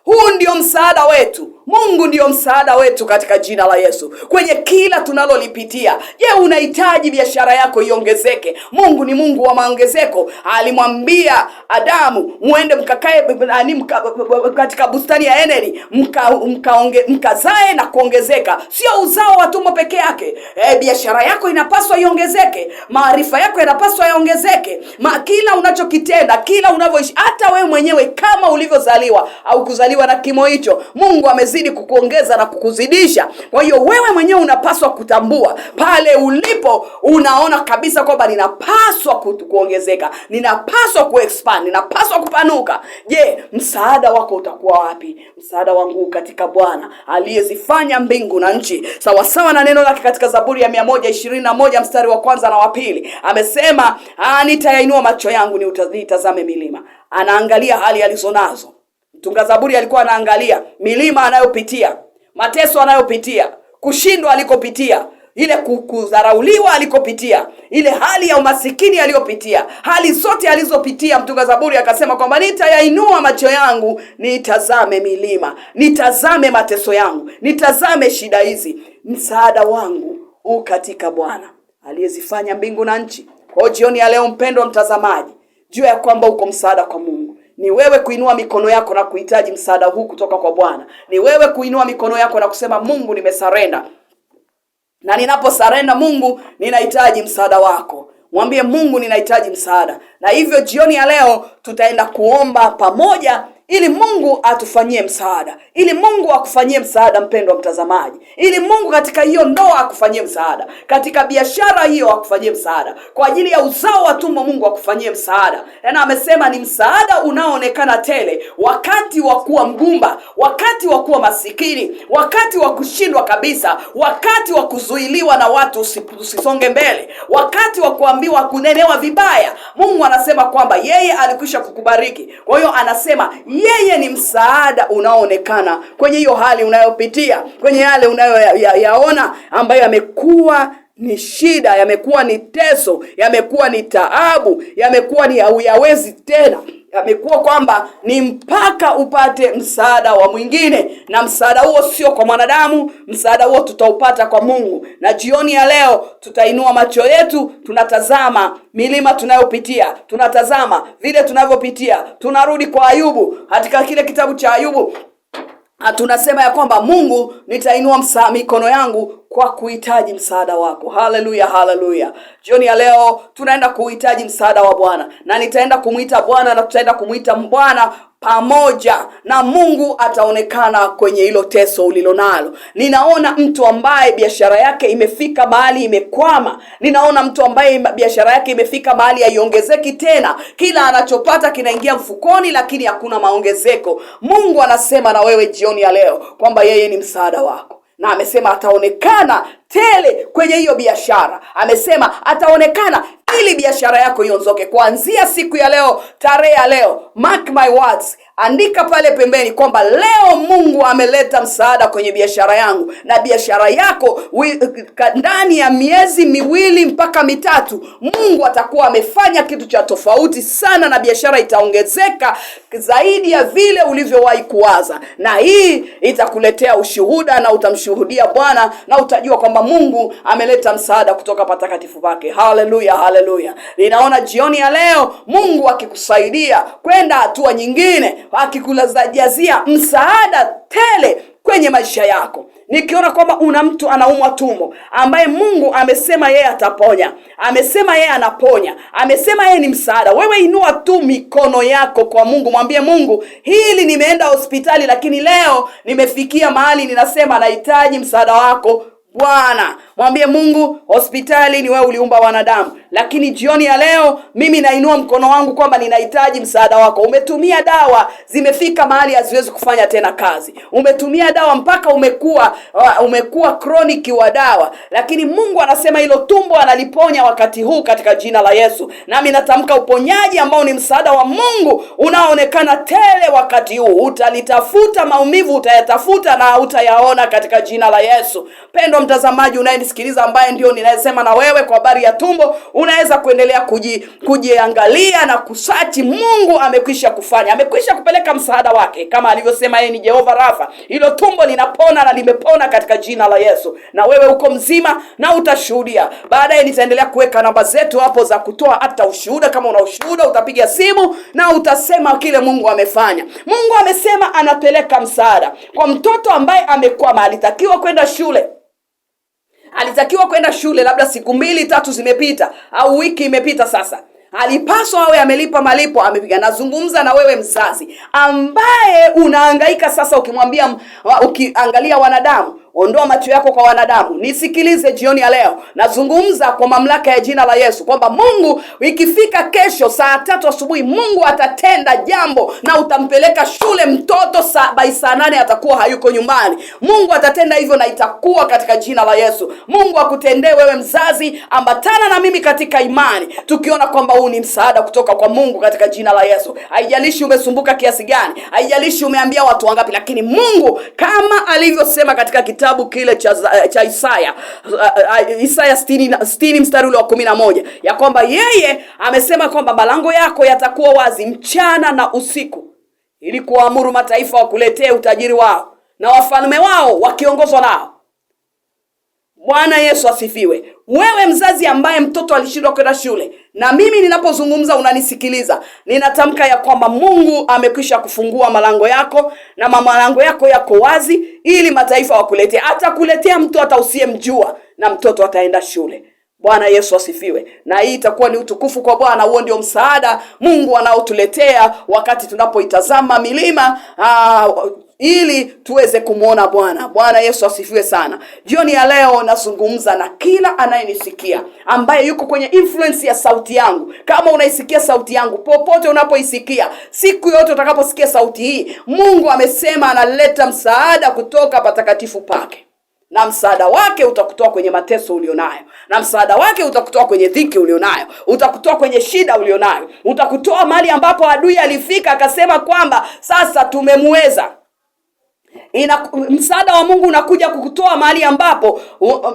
Huu ndio msaada wetu. Mungu ndio msaada wetu katika jina la Yesu, kwenye kila tunalolipitia. Je, unahitaji biashara yako iongezeke? Mungu ni Mungu wa maongezeko. Alimwambia Adamu, muende mkakae katika bustani ya Edeni, mkazae na kuongezeka. Sio uzao wa tumbo peke yake. Biashara yako inapaswa iongezeke, maarifa yako yanapaswa yaongezeke, kila unachokitenda, kila unavyoishi, hata wewe mwenyewe kama ulivyozaliwa au kuzaliwa na kimo hicho, Mungu amezidi kukuongeza na kukuzidisha. Kwa hiyo wewe mwenyewe unapaswa kutambua pale ulipo, unaona kabisa kwamba ninapaswa kuongezeka, ninapaswa kuexpand, ninapaswa kupanuka. Je, msaada wako utakuwa wapi? Msaada wangu katika Bwana aliyezifanya mbingu na nchi. Sawa sawa na neno lake katika Zaburi ya 121 mstari wa kwanza na wa pili. Amesema, nitayainua macho yangu niitazame milima. Anaangalia hali alizonazo. Mtunga Zaburi alikuwa anaangalia milima anayopitia, mateso anayopitia, kushindwa alikopitia, ile kudharauliwa alikopitia, ile hali ya umasikini aliyopitia, hali zote alizopitia. Mtunga Zaburi akasema kwamba nitayainua macho yangu nitazame milima, nitazame mateso yangu, nitazame shida hizi. Msaada wangu katika Bwana aliyezifanya mbingu na nchi. Kwa jioni ya leo, mpendwa mtazamaji, jua ya kwamba uko msaada kwa Mungu. Ni wewe kuinua mikono yako na kuhitaji msaada huu kutoka kwa Bwana. Ni wewe kuinua mikono yako na kusema, Mungu nimesarenda, na ninaposarenda Mungu ninahitaji msaada wako. Mwambie Mungu ninahitaji msaada. Na hivyo jioni ya leo tutaenda kuomba pamoja ili Mungu atufanyie msaada, ili Mungu akufanyie msaada mpendwa mtazamaji, ili Mungu katika hiyo ndoa akufanyie msaada, katika biashara hiyo akufanyie msaada, kwa ajili ya uzao wa tumbo Mungu akufanyie msaada. Na amesema ni msaada unaoonekana tele wakati wa kuwa mgumba, wakati wa kuwa masikini, wakati wa kushindwa kabisa, wakati wa kuzuiliwa na watu usisonge mbele, wakati wa kuambiwa kunenewa vibaya. Mungu anasema kwamba yeye alikwisha kukubariki. Kwa hiyo anasema yeye ni msaada unaoonekana kwenye hiyo hali unayopitia, kwenye yale unayoyaona ambayo yamekuwa ni shida, yamekuwa ni teso, yamekuwa ni taabu, yamekuwa ni hauyawezi tena, yamekuwa kwamba ni mpaka upate msaada wa mwingine. Na msaada huo sio kwa mwanadamu, msaada huo tutaupata kwa Mungu. Na jioni ya leo tutainua macho yetu, tunatazama milima tunayopitia, tunatazama vile tunavyopitia. Tunarudi kwa Ayubu, katika kile kitabu cha Ayubu tunasema ya kwamba Mungu, nitainua mikono yangu kwa kuhitaji msaada wako. Haleluya, haleluya. Jioni ya leo tunaenda kuhitaji msaada wa Bwana, na nitaenda kumuita Bwana, na tutaenda kumuita Bwana pamoja na Mungu ataonekana kwenye hilo teso ulilonalo. Ninaona mtu ambaye biashara yake imefika mahali imekwama. Ninaona mtu ambaye biashara yake imefika mahali haiongezeki tena. Kila anachopata kinaingia mfukoni, lakini hakuna maongezeko. Mungu anasema na wewe jioni ya leo kwamba yeye ni msaada wako, na amesema ataonekana tele kwenye hiyo biashara. Amesema ataonekana ili biashara yako ionzoke. Kuanzia siku ya leo, tarehe ya leo, mark my words, andika pale pembeni kwamba leo Mungu ameleta msaada kwenye biashara yangu, na biashara yako ndani ya miezi 2 mpaka 3 Mungu atakuwa amefanya kitu cha tofauti sana, na biashara itaongezeka zaidi ya vile ulivyowahi kuwaza. Na hii itakuletea ushuhuda, na utamshuhudia Bwana, na utajua kwamba Mungu ameleta msaada kutoka patakatifu pake. Haleluya, haleluya. Ninaona jioni ya leo Mungu akikusaidia kwenda hatua nyingine, akikulazajazia msaada tele kwenye maisha yako. Nikiona kwamba una mtu anaumwa tumbo, ambaye Mungu amesema yeye ataponya, amesema yeye anaponya, amesema yeye ni msaada. Wewe inua tu mikono yako kwa Mungu, mwambie Mungu, hili nimeenda hospitali, lakini leo nimefikia mahali ninasema nahitaji msaada wako Bwana. Mwambie Mungu, hospitali ni wewe uliumba wanadamu, lakini jioni ya leo mimi nainua mkono wangu kwamba ninahitaji msaada wako. Umetumia dawa, zimefika mahali haziwezi kufanya tena kazi. Umetumia dawa mpaka umekuwa chronic wa dawa, lakini Mungu anasema hilo tumbo analiponya wakati huu katika jina la Yesu. Nami natamka uponyaji ambao ni msaada wa Mungu unaoonekana tele wakati huu. Utalitafuta maumivu, utayatafuta na utayaona katika jina la Yesu. Pendo mtazamaji unayenisikiliza, ambaye ndio ninayesema na wewe kwa habari ya tumbo, unaweza kuendelea kujiangalia na kusachi. Mungu amekwisha kufanya, amekwisha kupeleka msaada wake, kama alivyosema yeye ni Jehova Rafa. Hilo tumbo linapona na limepona katika jina la Yesu, na wewe uko mzima na utashuhudia. Baadaye nitaendelea kuweka namba zetu hapo za kutoa hata ushuhuda. Kama una ushuhuda utapiga simu na utasema kile Mungu amefanya. Mungu amesema anapeleka msaada kwa mtoto ambaye amekwama. Alitakiwa kwenda shule, labda siku 2-3 zimepita au wiki imepita sasa. Alipaswa awe amelipa malipo, amepiga. Nazungumza na wewe mzazi ambaye unahangaika sasa, ukiangalia wanadamu. Ondoa macho yako kwa wanadamu. Nisikilize jioni ya leo. Nazungumza kwa mamlaka ya jina la Yesu kwamba Mungu, ikifika kesho saa 3 asubuhi, Mungu atatenda jambo na utampeleka shule mtoto saa 8 atakuwa hayuko nyumbani. Mungu atatenda hivyo na itakuwa katika jina la Yesu. Mungu akutendee wewe mzazi. Ambatana na mimi katika imani, tukiona kwamba huu ni msaada kutoka kwa Mungu katika jina la Yesu. Haijalishi umesumbuka kiasi gani, haijalishi umeambia watu wangapi, lakini Mungu kama alivyosema katika kitabu kile cha Isaya 60 mstari ule wa 11, ya kwamba yeye amesema kwamba malango yako yatakuwa wazi mchana na usiku, ili kuamuru mataifa wakuletee utajiri wao na wafalme wao wakiongozwa nao. Bwana Yesu asifiwe. Wewe mzazi ambaye mtoto alishindwa kwenda shule, na mimi ninapozungumza unanisikiliza, ninatamka ya kwamba Mungu amekwisha kufungua malango yako, na malango yako yako wazi ili mataifa wakuletee. Atakuletea mtu hata usiyemjua, na mtoto ataenda shule. Bwana Yesu asifiwe. Na hii itakuwa ni utukufu kwa Bwana. Huo ndio msaada Mungu anaotuletea wakati tunapoitazama milima ili tuweze kumuona Bwana. Bwana Yesu asifiwe sana. Jioni ya leo nazungumza na kila anayenisikia ambaye yuko kwenye influence ya sauti yangu. Kama unaisikia sauti yangu, popote unapoisikia, siku yote utakaposikia sauti hii, Mungu amesema analeta msaada kutoka patakatifu pake. Na msaada wake utakutoa kwenye mateso ulionayo, na msaada wake utakutoa kwenye dhiki ulionayo, utakutoa kwenye shida ulionayo, utakutoa mahali ambapo adui alifika akasema kwamba sasa tumemweza. Msaada wa Mungu unakuja kukutoa mahali ambapo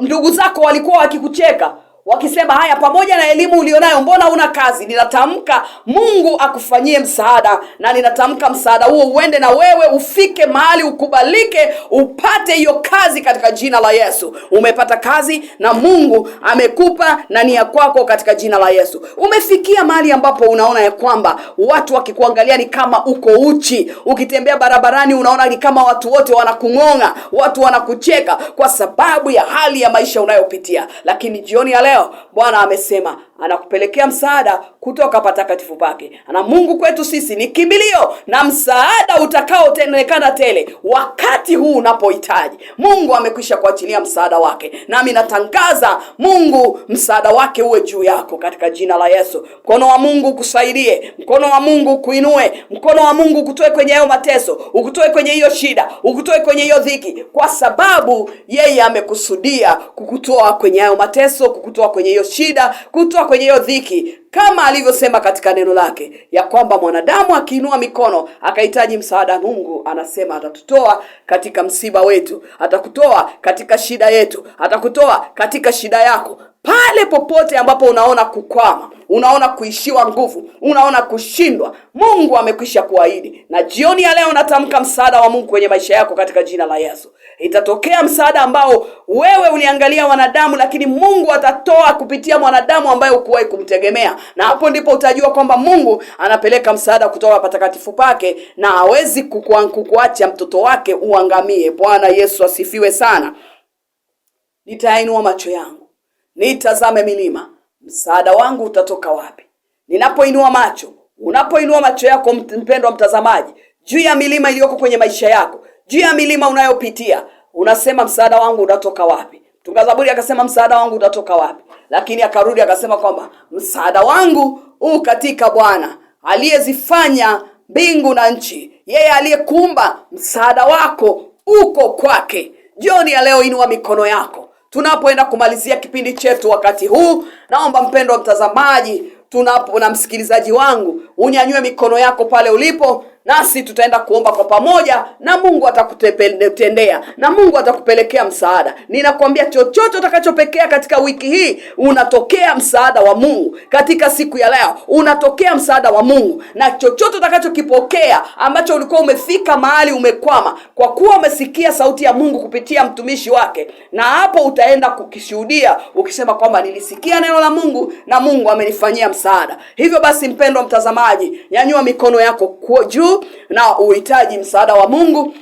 ndugu zako walikuwa wakikucheka, wakisema haya, pamoja na elimu ulionayo mbona una kazi? Ninatamka Mungu akufanyie msaada, na ninatamka msaada huo uende na wewe, ufike mahali ukubalike, upate hiyo kazi katika jina la Yesu. Umepata kazi na Mungu amekupa na ni ya kwako katika jina la Yesu. Umefikia mahali ambapo unaona ya kwamba watu wakikuangalia ni kama uko uchi. Ukitembea barabarani unaona ni kama watu wote wanakung'onga, watu wanakucheka kwa sababu ya hali ya maisha unayopitia. Lakini jioni ya leo Bwana amesema anakupelekea msaada kutoka patakatifu pake. Na Mungu kwetu sisi ni kimbilio na msaada utakaotenekana tele wakati huu unapohitaji. Mungu amekwisha kuachilia msaada wake, nami natangaza Mungu msaada wake uwe juu yako katika jina la Yesu. Mkono wa Mungu kusaidie, mkono wa Mungu kuinue, mkono wa Mungu kutoe kwenye hayo mateso, ukutoe kwenye hiyo shida, ukutoe kwenye hiyo dhiki, kwa sababu yeye amekusudia kukutoa kwenye hayo mateso, kukutoa kwenye hiyo shida, kukutoa kwenye hiyo dhiki, kama alivyosema katika neno lake ya kwamba mwanadamu akiinua mikono akahitaji msaada, Mungu anasema atatutoa katika msiba wetu, atakutoa katika shida yetu, atakutoa katika shida yako. Pale popote ambapo unaona kukwama, unaona kuishiwa nguvu, unaona kushindwa, Mungu amekwisha kuahidi. Na jioni ya leo natamka msaada wa Mungu kwenye maisha yako katika jina la Yesu. Itatokea msaada ambao wewe uliangalia wanadamu, lakini Mungu atatoa kupitia mwanadamu ambaye hukuwahi kumtegemea. Na hapo ndipo utajua kwamba Mungu anapeleka msaada kutoka patakatifu pake, na hawezi kukuacha mtoto wake uangamie. Bwana Yesu asifiwe sana. Nitainua macho yangu, nitazame milima, msaada wangu utatoka wapi? Ninapoinua macho, unapoinua macho yako mpendwa mtazamaji, juu ya milima iliyoko kwenye maisha yako, juu ya milima unayopitia, unasema msaada wangu utatoka wapi? Mtunga Zaburi akasema msaada wangu utatoka wapi? Lakini akarudi akasema kwamba msaada wangu katika Bwana aliyezifanya mbingu na nchi, yeye aliyekuumba. Msaada wako uko kwake. Jioni ya leo inua mikono yako. Tunapoenda kumalizia kipindi chetu wakati huu, naomba mpendwa mtazamaji, na msikilizaji wangu, unyanyue mikono yako pale ulipo, nasi tutaenda kuomba kwa pamoja, na Mungu atakutendea, na Mungu atakupelekea msaada. Ninakwambia chochote utakachopekea katika wiki hii, unatokea msaada wa Mungu. Katika siku ya leo unatokea msaada wa Mungu, na chochote utakachokipokea ambacho ulikuwa umefika mahali umekwama, kwa kuwa umesikia sauti ya Mungu kupitia mtumishi wake, na hapo utaenda kukishuhudia ukisema kwamba nilisikia neno la Mungu na Mungu amenifanyia msaada. Hivyo basi mpendwa mtazamaji, nyanyua mikono yako kwa juu na uhitaji msaada wa Mungu,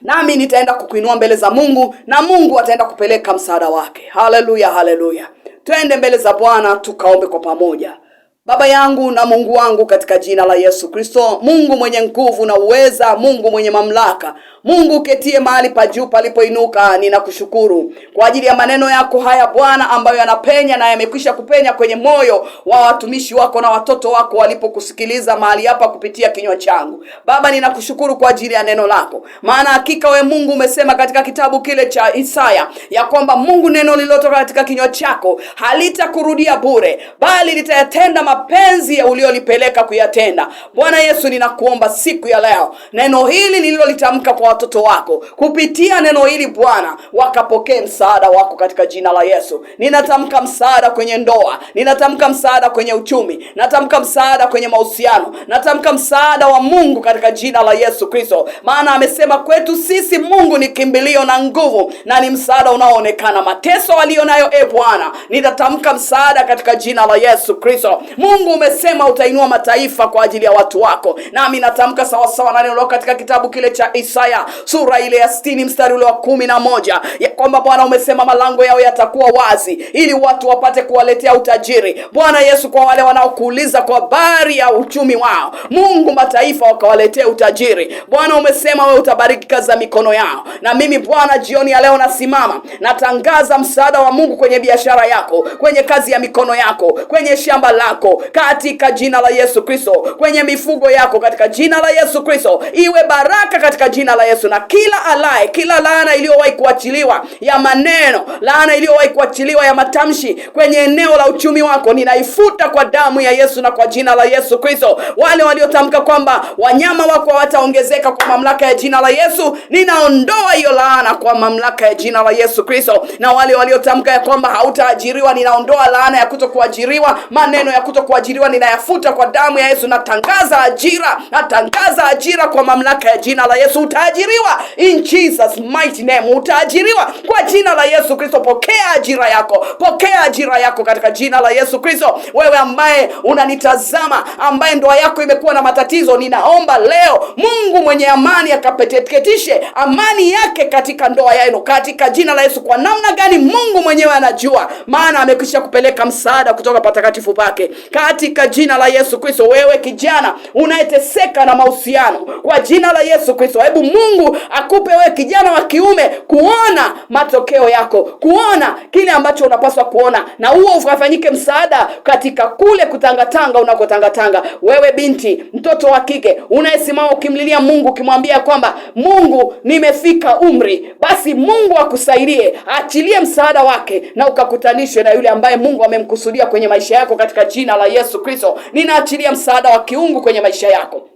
nami nitaenda kukuinua mbele za Mungu, na Mungu ataenda kupeleka msaada wake. Haleluya, haleluya. Twende mbele za Bwana tukaombe kwa pamoja. Baba yangu na Mungu wangu, katika jina la Yesu Kristo, Mungu mwenye nguvu na uweza, Mungu mwenye mamlaka, Mungu ketie mahali pa juu palipoinuka, ninakushukuru kwa ajili ya maneno yako haya Bwana, ambayo yanapenya na yamekwisha kupenya kwenye moyo wa watumishi wako na watoto wako walipokusikiliza mahali hapa kupitia kinywa changu. Baba, ninakushukuru kwa ajili ya neno lako, maana hakika we Mungu umesema katika kitabu kile cha Isaya ya kwamba Mungu, neno lililotoka katika kinywa chako halitakurudia bure, bali litayatenda mapenzi ya uliolipeleka kuyatenda. Bwana Yesu, ninakuomba siku ya leo, neno hili nililolitamka kwa watoto wako, kupitia neno hili Bwana, wakapokee msaada wako katika jina la Yesu. Ninatamka msaada kwenye ndoa, ninatamka msaada kwenye uchumi, natamka msaada kwenye mahusiano, natamka msaada wa Mungu katika jina la Yesu Kristo, maana amesema kwetu sisi Mungu ni kimbilio na nguvu, na ni msaada unaoonekana mateso walionayo. Bwana, ninatamka msaada katika jina la Yesu Kristo. Mungu umesema utainua mataifa kwa ajili ya watu wako, nami natamka sawa sawa na neno katika kitabu kile cha Isaya sura ile ya 60 mstari ule wa 11 ya kwamba Bwana umesema malango yao yatakuwa wazi ili watu wapate kuwaletea utajiri. Bwana Yesu, kwa wale wanaokuuliza kwa habari ya uchumi wao, Mungu mataifa wakawaletea utajiri. Bwana umesema wewe utabariki kazi za mikono yao, na mimi Bwana jioni ya leo nasimama natangaza msaada wa Mungu kwenye biashara yako, kwenye kazi ya mikono yako, kwenye shamba lako katika jina la Yesu Kristo, kwenye mifugo yako katika jina la Yesu Kristo, iwe baraka katika jina la Yesu. Na kila alaye, kila laana iliyowahi kuachiliwa ya maneno, laana iliyowahi kuachiliwa ya matamshi kwenye eneo la uchumi wako, ninaifuta kwa damu ya Yesu na kwa jina la Yesu Kristo. Wale waliotamka kwamba wanyama wako hawataongezeka, kwa mamlaka ya jina la Yesu ninaondoa hiyo laana kwa mamlaka ya jina la Yesu Kristo. Na wale waliotamka ya kwamba hautaajiriwa, ninaondoa laana ya kutokuajiriwa, maneno ya kutokuajiriwa ninayafuta kwa damu ya Yesu. Natangaza ajira, natangaza ajira kwa mamlaka ya jina la Yesu. Utaajiriwa in Jesus mighty name, utaajiriwa kwa jina la Yesu Kristo. Pokea ajira yako, pokea ajira yako katika jina la Yesu Kristo. Wewe ambaye unanitazama, ambaye ndoa yako imekuwa na matatizo, ninaomba leo Mungu mwenye amani akapeteketishe amani yake katika ndoa yenu katika jina la Yesu. Kwa namna gani? Mungu mwenyewe anajua, maana amekwisha kupeleka msaada kutoka patakatifu pake katika jina la Yesu Kristo. Wewe kijana unayeteseka na mahusiano, kwa jina la Yesu Kristo, hebu Mungu akupe wewe kijana wa kiume kuona matokeo yako, kuona kile ambacho unapaswa kuona, na huo ufanyike msaada katika kule kutangatanga unakotangatanga. Wewe binti, mtoto wa kike unayesimama ukimlilia Mungu, ukimwambia kwamba Mungu, nimefika umri, basi Mungu akusaidie, achilie msaada wake na ukakutanishwe na yule ambaye Mungu amemkusudia kwenye maisha yako katika jina la Yesu Kristo. Ninaachilia msaada wa kiungu kwenye maisha yako.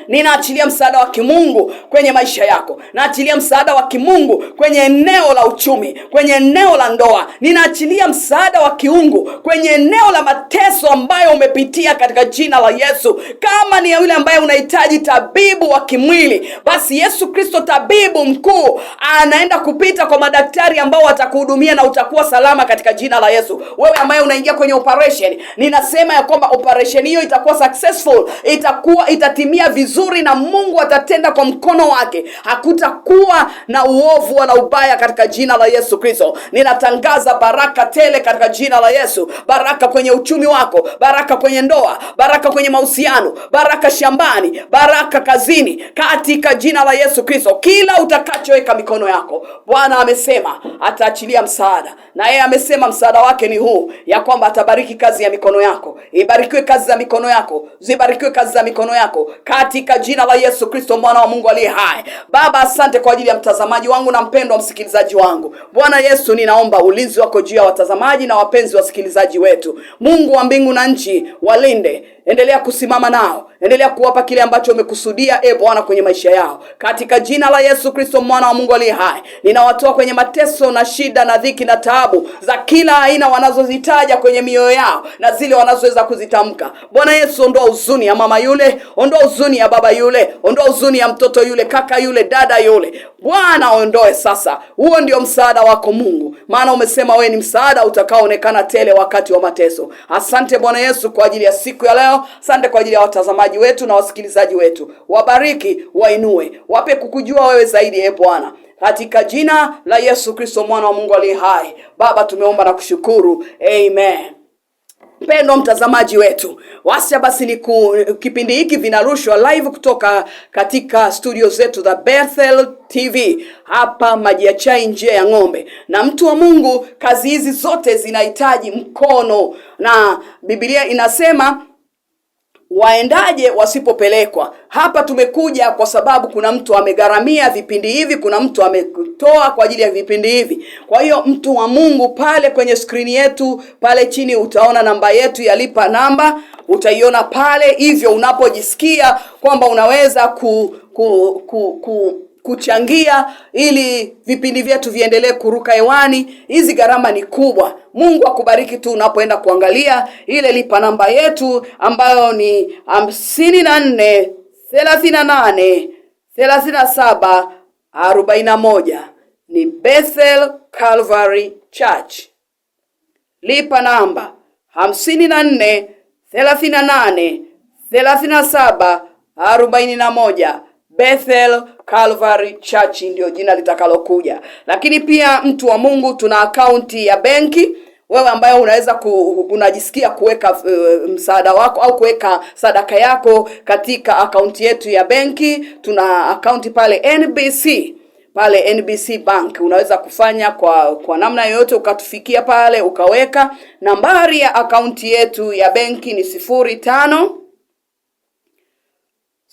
Ninaachilia msaada wa kimungu kwenye maisha yako. Naachilia msaada wa kimungu kwenye eneo la uchumi, kwenye eneo la ndoa. Ninaachilia msaada wa kiungu kwenye eneo la mateso ambayo umepitia katika jina la Yesu. Kama ni yule ambaye unahitaji tabibu wa kimwili, basi Yesu Kristo tabibu mkuu anaenda kupita kwa madaktari ambao watakuhudumia na utakuwa salama katika jina la Yesu. Wewe ambaye unaingia kwenye operation, ninasema ya kwamba operation hiyo itakuwa successful, itatimia vizuri na Mungu atatenda kwa mkono wake. Hakutakuwa na uovu wala ubaya katika jina la Yesu Kristo. Ninatangaza baraka tele katika jina la Yesu. Baraka kwenye uchumi wako, baraka kwenye ndoa, baraka kwenye mahusiano, baraka shambani, baraka kazini katika jina la Yesu Kristo. Kila utakachoweka mikono yako, Bwana amesema ataachilia msaada, na yeye amesema msaada wake ni huu, ya kwamba atabariki kazi ya mikono yako. Ibarikiwe kazi za mikono yako, zibarikiwe kazi za mikono yako katika jina la Yesu Kristo, mwana wa Mungu aliye hai. Baba, asante kwa ajili ya mtazamaji wangu na mpendwa msikilizaji wangu. Bwana Yesu, ninaomba ulinzi wako juu ya watazamaji na wapenzi wasikilizaji wetu. Mungu wa mbingu na nchi, walinde, endelea kusimama nao, endelea kuwapa kile ambacho umekusudia Bwana kwenye maisha yao katika jina la Yesu Kristo, mwana wa Mungu aliye hai. Ninawatoa kwenye mateso na shida na dhiki na taabu za kila aina wanazozitaja kwenye mioyo yao na zile wanazoweza kuzitamka. Bwana Yesu, ondoa huzuni ya mama yule, ondoa huzuni ya baba yule, ondoa huzuni ya mtoto yule, kaka yule, dada yule. Bwana, ondoe sasa. Huo ndio msaada wako Mungu, maana umesema wewe ni msaada utakaoonekana tele wakati wa mateso. Asante Bwana Yesu kwa ajili ya siku ya leo. Asante kwa ajili ya watazamaji wetu na wasikilizaji wetu. Wabariki, wainue, wape kukujua wewe zaidi Bwana, katika jina la Yesu Kristo, mwana wa Mungu aliye hai. Baba, tumeomba na kushukuru. Amen. Mpendwa mtazamaji wetu, wacha basi kipindi hiki vinarushwa live kutoka katika studio zetu za Bethel TV hapa Maji ya Chai, njia ya ng'ombe. Na mtu wa Mungu, kazi hizi zote zinahitaji mkono, na Biblia inasema waendaje wasipopelekwa? Hapa tumekuja kwa sababu kuna mtu amegharamia vipindi hivi, kuna mtu ametoa kwa ajili ya vipindi hivi. Kwa hiyo mtu wa Mungu, pale kwenye skrini yetu pale chini utaona namba yetu ya lipa namba, utaiona pale. Hivyo unapojisikia kwamba unaweza kuchangia ili vipindi vyetu viendelee kuruka hewani, hizi gharama ni kubwa. Mungu akubariki tu unapoenda kuangalia ile lipa namba yetu ambayo ni 54 38 37 41. Ni Bethel Calvary Church. Lipa namba 54 38 37 41. Bethel Calvary Church ndio jina litakalokuja. Lakini pia mtu wa Mungu, tuna akaunti ya benki. Wewe ambaye unaweza unajisikia kuweka msaada wako au kuweka sadaka yako katika akaunti yetu ya benki, tuna akaunti pale NBC. Pale NBC Bank unaweza kufanya kwa namna yoyote, ukatufikia pale ukaweka. Nambari ya akaunti yetu ya benki ni 05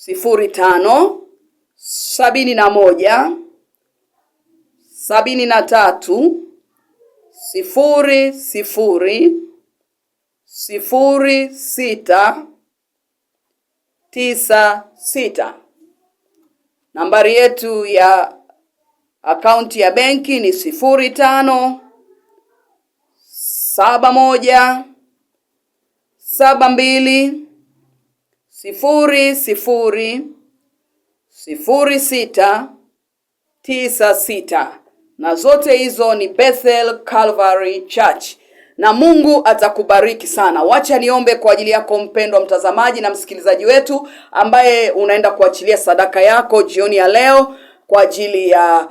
71 73 00 Nambari yetu ya akaunti ya benki ni 05 71 72 00 0696. na zote hizo ni Bethel Calvary Church. Na Mungu atakubariki sana. Wacha niombe kwa ajili yako mpendwa mtazamaji na msikilizaji wetu ambaye unaenda kuachilia sadaka yako jioni ya leo kwa ajili ya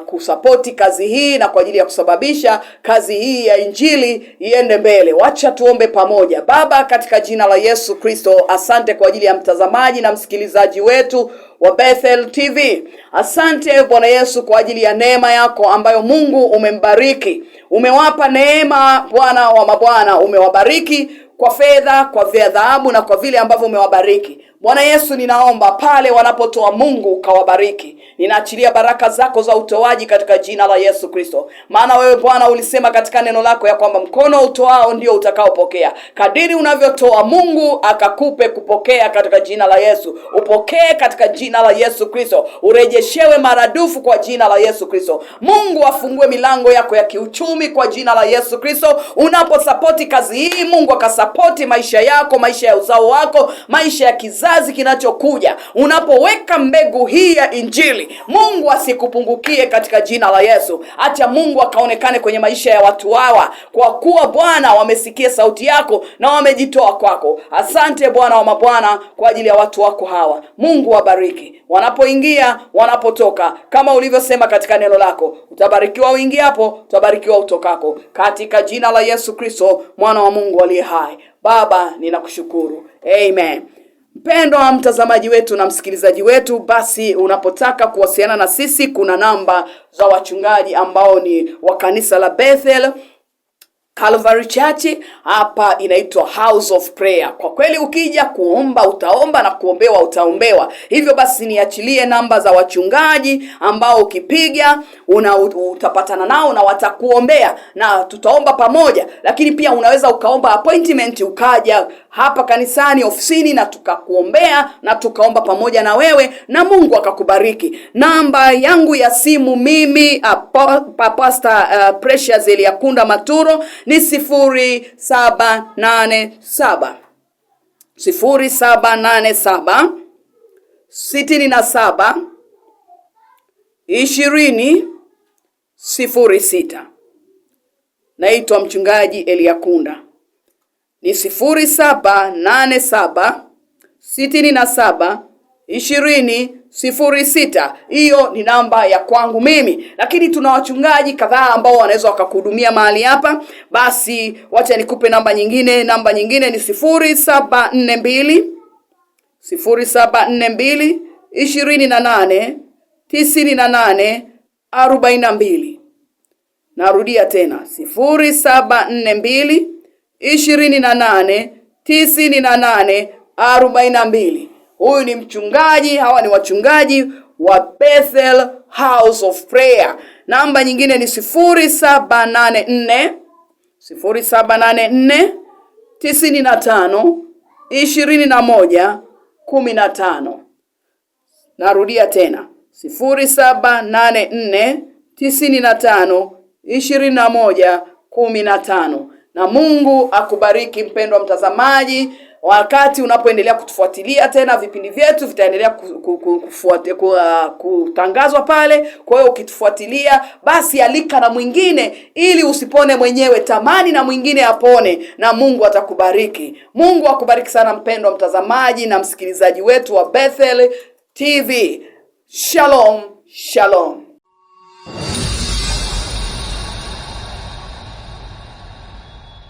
kusapoti kazi hii na kwa ajili ya kusababisha kazi hii ya injili iende mbele. Wacha tuombe pamoja. Baba, katika jina la Yesu Kristo, asante kwa ajili ya mtazamaji na msikilizaji wetu wa Bethel TV. Asante Bwana Yesu kwa ajili ya neema yako ambayo Mungu umembariki. Umewapa neema Bwana wa mabwana, umewabariki kwa fedha, kwa dhahabu na kwa vile ambavyo umewabariki. Bwana Yesu, ninaomba pale wanapotoa Mungu ukawabariki. Ninaachilia baraka zako za utoaji katika jina la Yesu Kristo. Maana wewe Bwana ulisema katika neno lako ya kwamba mkono utoao ndio utakaopokea. Kadiri unavyotoa Mungu akakupe kupokea katika jina la Yesu. Upokee katika jina la Yesu Kristo. Urejeshewe maradufu kwa jina la Yesu Kristo. Mungu afungue milango yako ya kiuchumi kwa jina la Yesu Kristo. Unaposapoti kazi hii, Mungu akasapoti maisha yako, maisha ya uzao wako, maisha ya kizazi kinachokuja. Unapoweka mbegu hii ya injili, Mungu asikupungukie katika jina la Yesu. Acha Mungu akaonekane kwenye maisha ya watu hawa, kwa kuwa Bwana wamesikia sauti yako na wamejitoa kwako. Asante Bwana wa mabwana kwa ajili ya watu wako hawa. Mungu wabariki wanapoingia, wanapotoka, kama ulivyosema katika neno lako. Utabarikiwa uingiapo, utabarikiwa utokako, katika jina la Yesu Kristo, mwana wa Mungu aliye hai. Baba, ninakushukuru. Amen. Mpendwa mtazamaji wetu na msikilizaji wetu, basi unapotaka kuwasiliana na sisi, kuna namba za wachungaji ambao ni wa kanisa la Bethel Calvary Church. Hapa inaitwa House of Prayer. Kwa kweli ukija kuomba utaomba na kuombewa utaombewa. Hivyo basi niachilie namba za wachungaji ambao ukipiga utapatana nao na watakuombea na tutaomba pamoja. Lakini pia unaweza ukaomba appointment ukaja hapa kanisani ofisini na tukakuombea na tukaomba pamoja na wewe na Mungu akakubariki. Namba yangu ya simu mimi Pastor Precious Eliakunda Maturo ni 0787 67 20 06. Naitwa mchungaji Eliakunda. Ni 0787 67 20 06. Hiyo ni namba ya kwangu mimi. Lakini tuna wachungaji kadhaa ambao wanaweza wakakuhudumia mahali hapa. Basi wacha nikupe namba nyingine. Namba nyingine ni 0742 28 98 42. Narudia tena 0742 28 98 42. Huyu ni mchungaji, hawa ni wachungaji wa Bethel House of Prayer. Namba nyingine ni 0784 95 21 15. Narudia tena 0784 95 21 15. Na Mungu akubariki mpendwa mtazamaji. Wakati unapoendelea kutufuatilia tena, vipindi vyetu vitaendelea kutangazwa pale. Kwa hiyo ukitufuatilia, basi alika na mwingine ili usipone mwenyewe, tamani na mwingine apone, na Mungu atakubariki. Mungu akubariki sana mpendwa mtazamaji na msikilizaji wetu wa Bethel TV. Shalom, shalom.